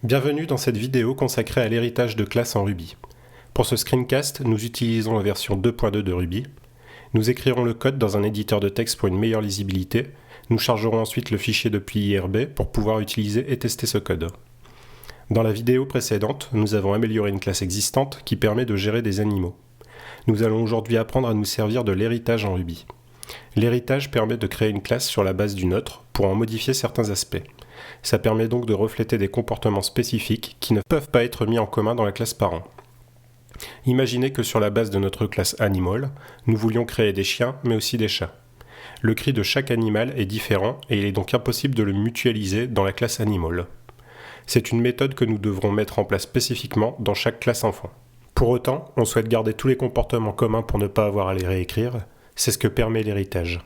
Bienvenue dans cette vidéo consacrée à l'héritage de classes en Ruby. Pour ce screencast, nous utilisons la version 2.2 de Ruby. Nous écrirons le code dans un éditeur de texte pour une meilleure lisibilité. Nous chargerons ensuite le fichier depuis IRB pour pouvoir utiliser et tester ce code. Dans la vidéo précédente, nous avons amélioré une classe existante qui permet de gérer des animaux. Nous allons aujourd'hui apprendre à nous servir de l'héritage en Ruby. L'héritage permet de créer une classe sur la base d'une autre pour en modifier certains aspects. Ça permet donc de refléter des comportements spécifiques qui ne peuvent pas être mis en commun dans la classe parent. Imaginez que sur la base de notre classe Animal, nous voulions créer des chiens mais aussi des chats. Le cri de chaque animal est différent et il est donc impossible de le mutualiser dans la classe Animal. C'est une méthode que nous devrons mettre en place spécifiquement dans chaque classe enfant. Pour autant, on souhaite garder tous les comportements communs pour ne pas avoir à les réécrire. C'est ce que permet l'héritage.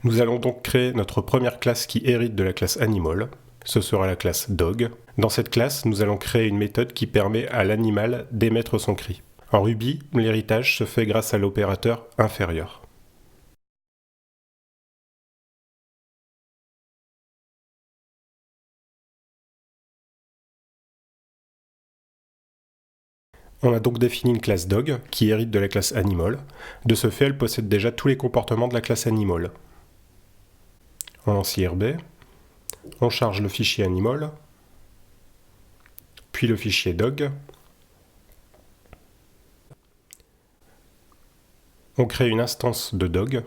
Nous allons donc créer notre première classe qui hérite de la classe Animal. Ce sera la classe Dog. Dans cette classe, nous allons créer une méthode qui permet à l'animal d'émettre son cri. En Ruby, l'héritage se fait grâce à l'opérateur inférieur. On a donc défini une classe Dog qui hérite de la classe Animal. De ce fait, elle possède déjà tous les comportements de la classe Animal. On lance IRB, on charge le fichier Animal, puis le fichier Dog. On crée une instance de Dog.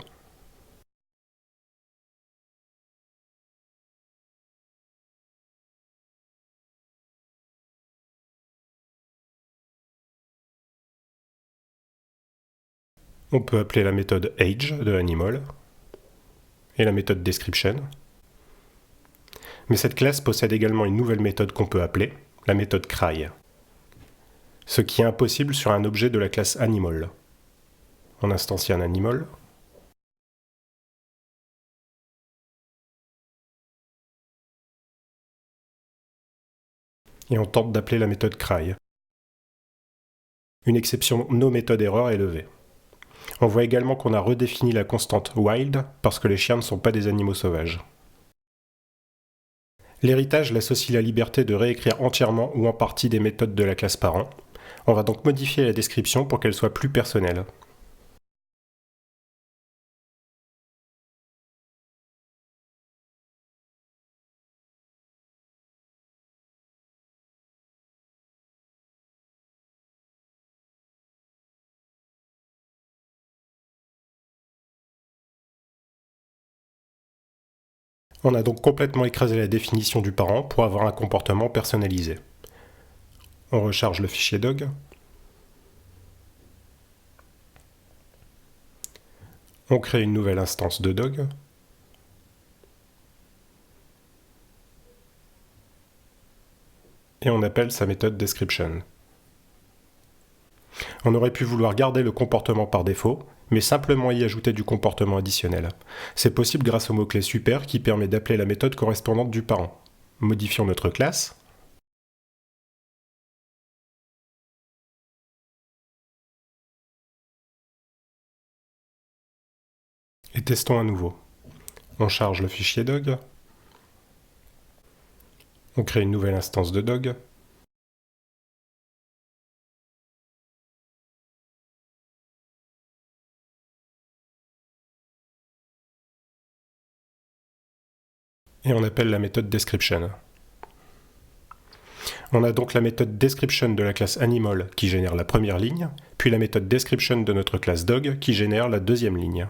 On peut appeler la méthode age de Animal et la méthode description. Mais cette classe possède également une nouvelle méthode qu'on peut appeler, la méthode cry. Ce qui est impossible sur un objet de la classe Animal. On instancie un Animal. Et on tente d'appeler la méthode cry. Une exception noMethodError est levée. On voit également qu'on a redéfini la constante wild parce que les chiens ne sont pas des animaux sauvages. L'héritage laisse aussi la liberté de réécrire entièrement ou en partie des méthodes de la classe parent. On va donc modifier la description pour qu'elle soit plus personnelle. On a donc complètement écrasé la définition du parent pour avoir un comportement personnalisé. On recharge le fichier Dog. On crée une nouvelle instance de Dog. Et on appelle sa méthode description. On aurait pu vouloir garder le comportement par défaut, mais simplement y ajouter du comportement additionnel. C'est possible grâce au mot-clé super qui permet d'appeler la méthode correspondante du parent. Modifions notre classe. Et testons à nouveau. On charge le fichier Dog. On crée une nouvelle instance de Dog. Et on appelle la méthode description. On a donc la méthode description de la classe Animal qui génère la première ligne, puis la méthode description de notre classe Dog qui génère la deuxième ligne.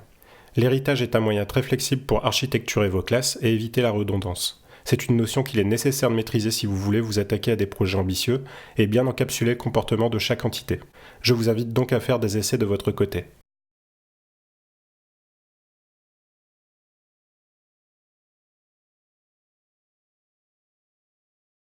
L'héritage est un moyen très flexible pour architecturer vos classes et éviter la redondance. C'est une notion qu'il est nécessaire de maîtriser si vous voulez vous attaquer à des projets ambitieux et bien encapsuler le comportement de chaque entité. Je vous invite donc à faire des essais de votre côté.